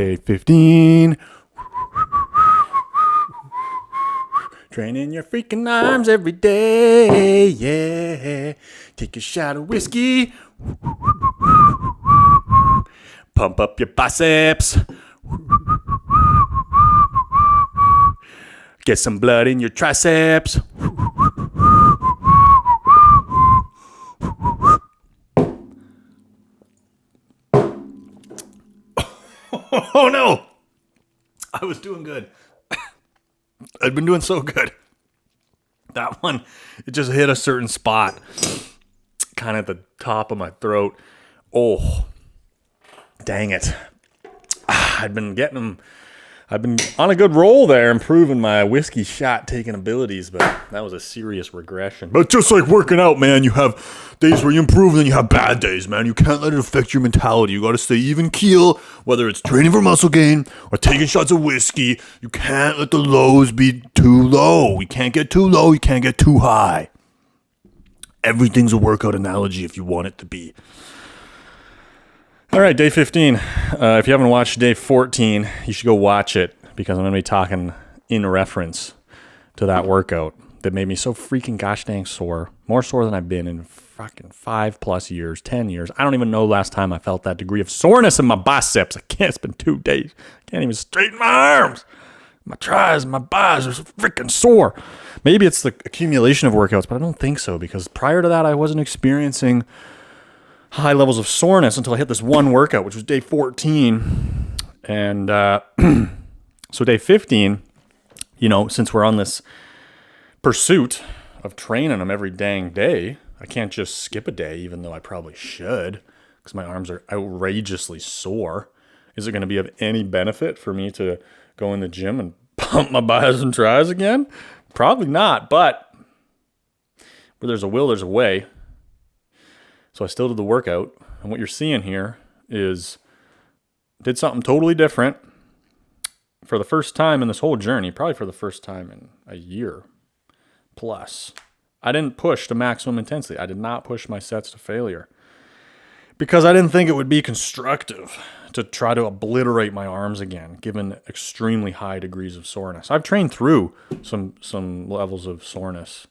Day 15. Training your freaking arms every day, yeah. Take a shot of whiskey. Pump up your biceps. Get some blood in your triceps. Oh no! I was doing good. I'd been doing so good. That one, it just hit a certain spot. Kind of at the top of my throat. Oh, dang it. I've been on a good roll there, improving my whiskey shot taking abilities, but that was a serious regression. But just like working out, man, you have days where you improve and then you have bad days, man. You can't let it affect your mentality. You got to stay even keel, whether it's training for muscle gain or taking shots of whiskey. You can't let the lows be too low. You can't get too low. You can't get too high. Everything's a workout analogy if you want it to be. All right, day 15. If you haven't watched day 14, you should go watch it because I'm going to be talking in reference to that workout that made me so freaking gosh dang sore. More sore than I've been in fucking 5+ years, 10 years. I don't even know last time I felt that degree of soreness in my biceps. It's been 2 days. I can't even straighten my arms. My tries, my buys are so freaking sore. Maybe it's the accumulation of workouts, but I don't think so because prior to that, I wasn't experiencing high levels of soreness until I hit this one workout, which was day 14. And so day 15, since we're on this pursuit of training them every dang day, I can't just skip a day, even though I probably should, because my arms are outrageously sore. Is it going to be of any benefit for me to go in the gym and pump my bis and tries again? Probably not, but where there's a will, there's a way. So I still did the workout, and what you're seeing here is did something totally different for the first time in this whole journey, probably for the first time in a year plus. I didn't push to maximum intensity. I did not push my sets to failure because I didn't think it would be constructive to try to obliterate my arms again, given extremely high degrees of soreness. I've trained through some levels of soreness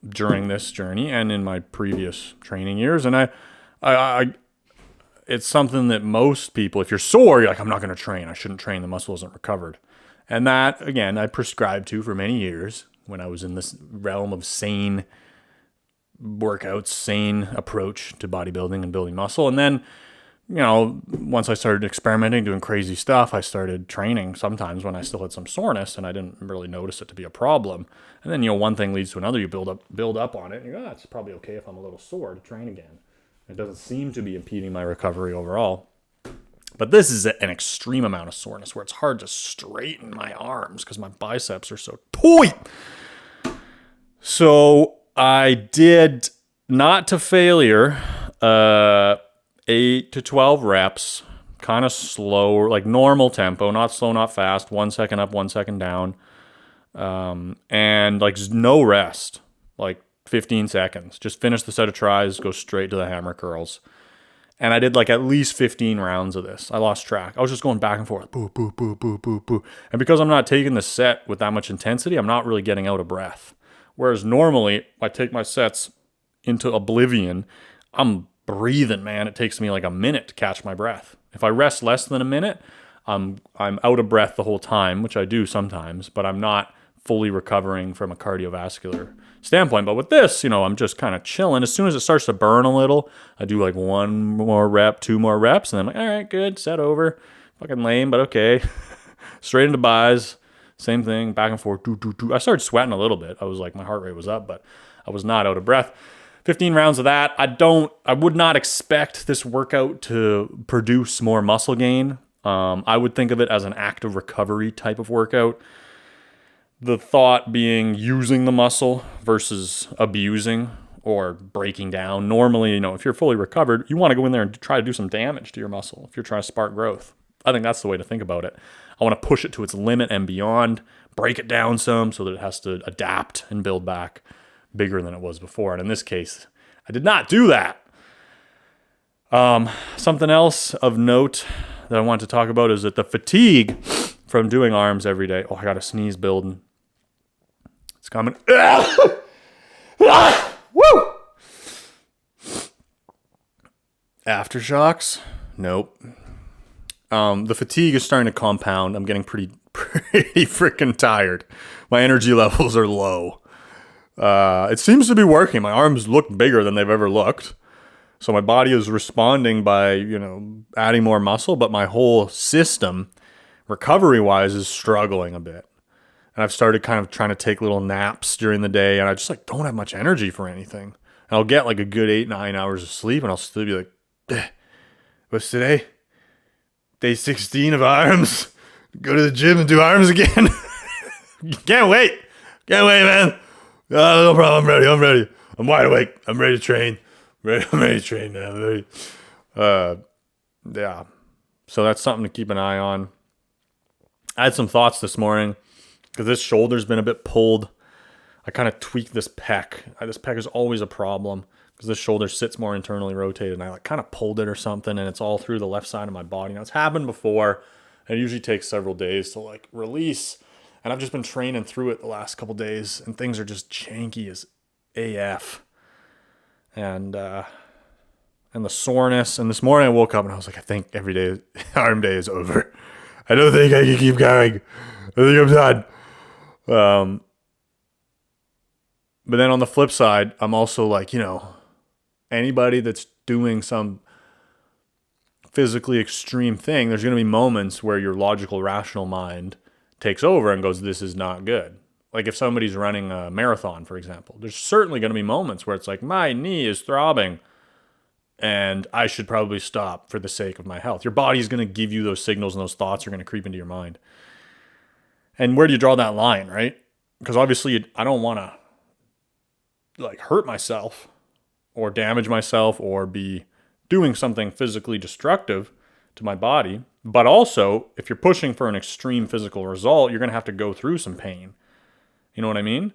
during this journey and in my previous training years. And I it's something that most people, if you're sore, you're like, I'm not going to train. I shouldn't train. The muscle isn't recovered. And that, again, I prescribed to for many years when I was in this realm of sane workouts, sane approach to bodybuilding and building muscle. And then, once I started experimenting, doing crazy stuff, I started training sometimes when I still had some soreness and I didn't really notice it to be a problem. And then, one thing leads to another. You build up on it. And you go, it's probably okay if I'm a little sore to train again. It doesn't seem to be impeding my recovery overall. But this is an extreme amount of soreness where it's hard to straighten my arms because my biceps are so tight. So I did not to failure, 8 to 12 reps, kind of slow, like normal tempo, not slow, not fast, 1 second up, 1 second down, and like no rest, like 15 seconds. Just finish the set of tries, go straight to the hammer curls. And I did like at least 15 rounds of this. I lost track. I was just going back and forth, boo, boo, boo, boo, boo, boo. And because I'm not taking the set with that much intensity, I'm not really getting out of breath. Whereas normally, I take my sets into oblivion, I'm breathing, man. It takes me like a minute to catch my breath. If I rest less than a minute, I'm out of breath the whole time, which I do sometimes, but I'm not fully recovering from a cardiovascular standpoint. But with this, I'm just kind of chilling. As soon as it starts to burn a little, I do like 1 more rep, 2 more reps, and then I'm like, all right, good, set over. Fucking lame, but okay. Straight into buys. Same thing, back and forth. I started sweating a little bit. I was like, my heart rate was up, but I was not out of breath. 15 rounds of that. I would not expect this workout to produce more muscle gain. I would think of it as an active recovery type of workout. The thought being using the muscle versus abusing or breaking down. Normally, if you're fully recovered, you want to go in there and try to do some damage to your muscle if you're trying to spark growth. I think that's the way to think about it. I want to push it to its limit and beyond, break it down some so that it has to adapt and build back bigger than it was before. And in this case, I did not do that. Something else of note that I want to talk about is that the fatigue from doing arms every day. Oh, I got a sneeze building. It's coming. Woo! Aftershocks? Nope. The fatigue is starting to compound. I'm getting pretty freaking tired. My energy levels are low. It seems to be working. My arms look bigger than they've ever looked. So my body is responding by, adding more muscle, but my whole system, recovery-wise, is struggling a bit. And I've started kind of trying to take little naps during the day, and I just don't have much energy for anything. And I'll get a good 8-9 hours of sleep, and I'll still be like, what's today? Day 16 of arms. Go to the gym and do arms again. Can't wait, man. No problem. I'm ready. I'm wide awake. I'm ready to train. I'm ready to train, man. I'm ready. Yeah. So that's something to keep an eye on. I had some thoughts this morning because this shoulder's been a bit pulled. I kind of tweaked this pec. This pec is always a problem because this shoulder sits more internally rotated, and I kind of pulled it or something, and it's all through the left side of my body. Now, it's happened before, and it usually takes several days to release. And I've just been training through it the last couple days, and things are just janky as AF. And the soreness. And this morning I woke up and I was like, I think every day, arm day is over. I don't think I can keep going. I think I'm done. But then on the flip side, I'm also anybody that's doing some physically extreme thing, there's going to be moments where your logical, rational mind takes over and goes, this is not good. Like if somebody's running a marathon, for example, there's certainly going to be moments where it's like, my knee is throbbing and I should probably stop for the sake of my health. Your body's going to give you those signals, and those thoughts are going to creep into your mind. And where do you draw that line, right? Because obviously I don't want to hurt myself or damage myself or be doing something physically destructive to my body. But also, if you're pushing for an extreme physical result, you're going to have to go through some pain. You know what I mean?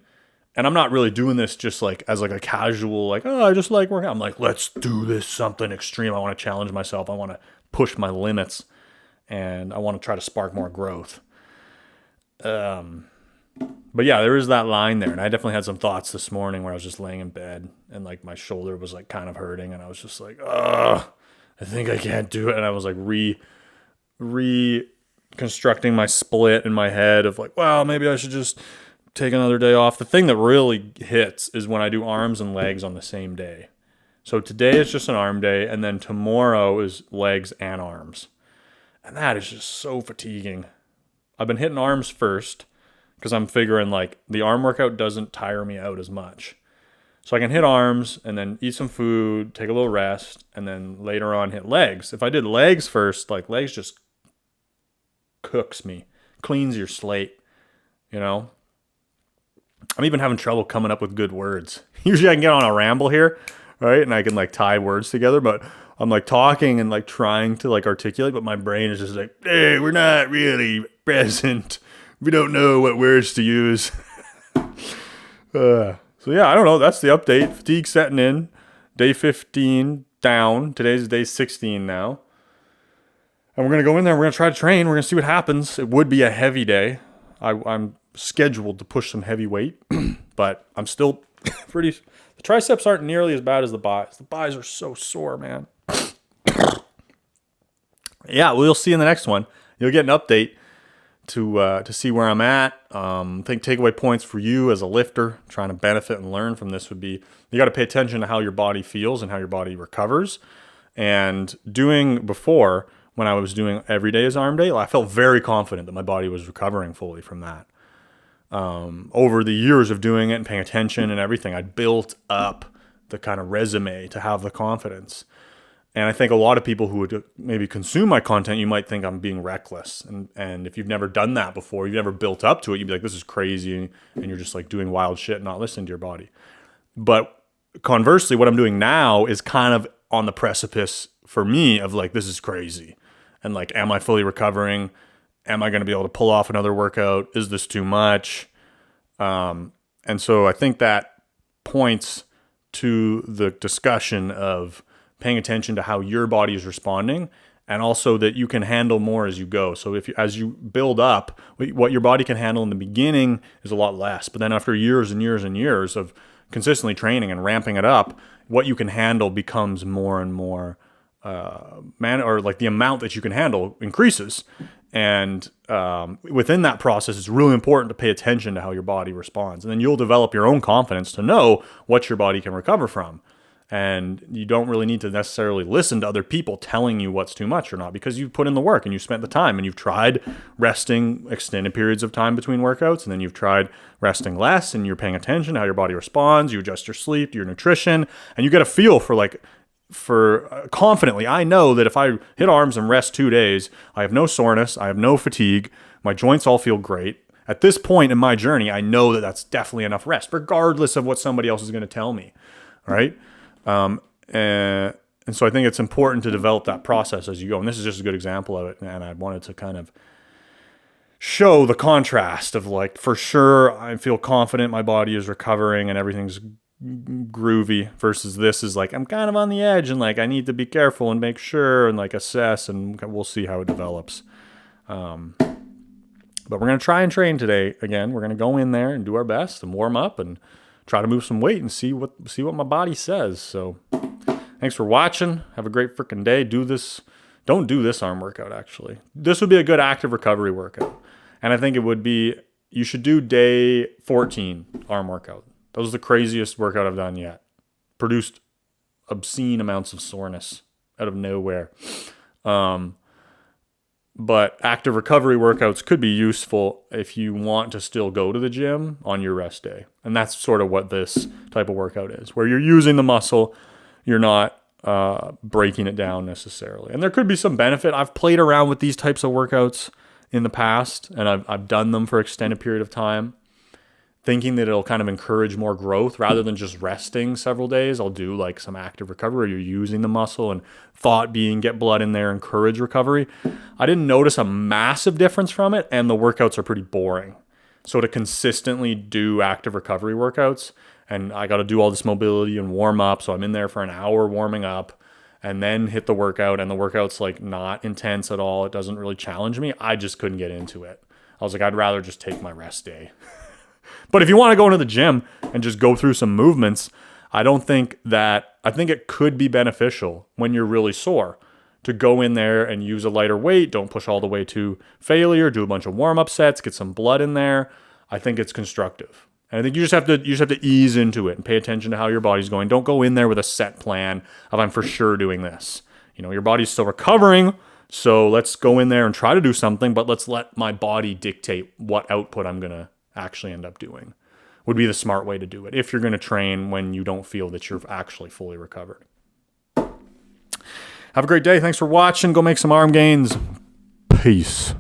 And I'm not really doing this just as a casual, I just like working. I'm like, let's do this something extreme. I want to challenge myself. I want to push my limits, and I want to try to spark more growth. But yeah, there is that line there. And I definitely had some thoughts this morning where I was just laying in bed and my shoulder was kind of hurting, and I was just I think I can't do it. And I was reconstructing my split in my head of well, maybe I should just take another day off. The thing that really hits is when I do arms and legs on the same day. So today is just an arm day, and then tomorrow is legs and arms. And that is just so fatiguing. I've been hitting arms first because I'm figuring the arm workout doesn't tire me out as much. So I can hit arms and then eat some food, take a little rest, and then later on hit legs. If I did legs first, legs just cooks me, cleans your slate, I'm even having trouble coming up with good words. Usually I can get on a ramble here, right? And I can tie words together, but I'm talking and trying to articulate, but my brain is just hey, we're not really present. We don't know what words to use. So yeah, I don't know. That's the update. Fatigue setting in. Day 15 down. Today's day 16 now. And we're going to go in there. We're going to try to train. We're going to see what happens. It would be a heavy day. I'm scheduled to push some heavy weight, but I'm still the triceps aren't nearly as bad as the buys. The buys are so sore, man. Yeah, we'll see in the next one. You'll get an update to see where I'm at. I think takeaway points for you as a lifter trying to benefit and learn from this would be you got to pay attention to how your body feels and how your body recovers. And doing before, when I was doing every day as arm day, I felt very confident that my body was recovering fully from that. Over the years of doing it and paying attention and everything, I built up the kind of resume to have the confidence. And I think a lot of people who would maybe consume my content, you might think I'm being reckless. And if you've never done that before, you've never built up to it, you'd be like, this is crazy. And you're just doing wild shit, not listening to your body. But conversely, what I'm doing now is kind of on the precipice for me of this is crazy. And am I fully recovering? Am I going to be able to pull off another workout? Is this too much? And so I think that points to the discussion of paying attention to how your body is responding and also that you can handle more as you go. So as you build up, what your body can handle in the beginning is a lot less. But then after years and years and years of consistently training and ramping it up, what you can handle becomes more and more or like the amount that you can handle increases. And within that process, it's really important to pay attention to how your body responds. And then you'll develop your own confidence to know what your body can recover from. And you don't really need to necessarily listen to other people telling you what's too much or not, because you've put in the work and you've spent the time and you've tried resting extended periods of time between workouts. And then you've tried resting less and you're paying attention to how your body responds. You adjust your sleep, your nutrition, and you get a feel for confidently, I know that if I hit arms and rest 2 days, I have no soreness, I have no fatigue, my joints all feel great. At this point in my journey, I know that that's definitely enough rest, regardless of what somebody else is going to tell me, right? And so I think it's important to develop that process as you go. And this is just a good example of it. And I wanted to kind of show the contrast of like, for sure, I feel confident my body is recovering and everything's groovy, versus this is like, I'm kind of on the edge and like, I need to be careful and make sure and like assess, and we'll see how it develops. But we're going to try and train today. Again, we're going to go in there and do our best and warm up and try to move some weight and see what my body says. So thanks for watching. Have a great freaking day. Don't do this arm workout, actually. This would be a good active recovery workout. And I think you should do day 14 arm workout. That was the craziest workout I've done yet. Produced obscene amounts of soreness out of nowhere. But active recovery workouts could be useful if you want to still go to the gym on your rest day. And that's sort of what this type of workout is, where you're using the muscle, you're not breaking it down necessarily. And there could be some benefit. I've played around with these types of workouts in the past, and I've done them for an extended period of time, thinking that it'll kind of encourage more growth rather than just resting several days. I'll do like some active recovery. You're using the muscle, and thought being get blood in there, encourage recovery. I didn't notice a massive difference from it, and the workouts are pretty boring. So to consistently do active recovery workouts, and I got to do all this mobility and warm up. So I'm in there for an hour warming up and then hit the workout, and the workout's like not intense at all. It doesn't really challenge me. I just couldn't get into it. I was like, I'd rather just take my rest day. But if you want to go into the gym and just go through some movements, I think it could be beneficial when you're really sore to go in there and use a lighter weight. Don't push all the way to failure. Do a bunch of warm-up sets, get some blood in there. I think it's constructive. And I think you just have to ease into it and pay attention to how your body's going. Don't go in there with a set plan of, I'm for sure doing this. Your body's still recovering, so let's go in there and try to do something, but let's let my body dictate what output I'm going to actually end up doing. Would be the smart way to do it if you're going to train when you don't feel that you're actually fully recovered. Have a great day. Thanks for watching. Go make some arm gains. Peace.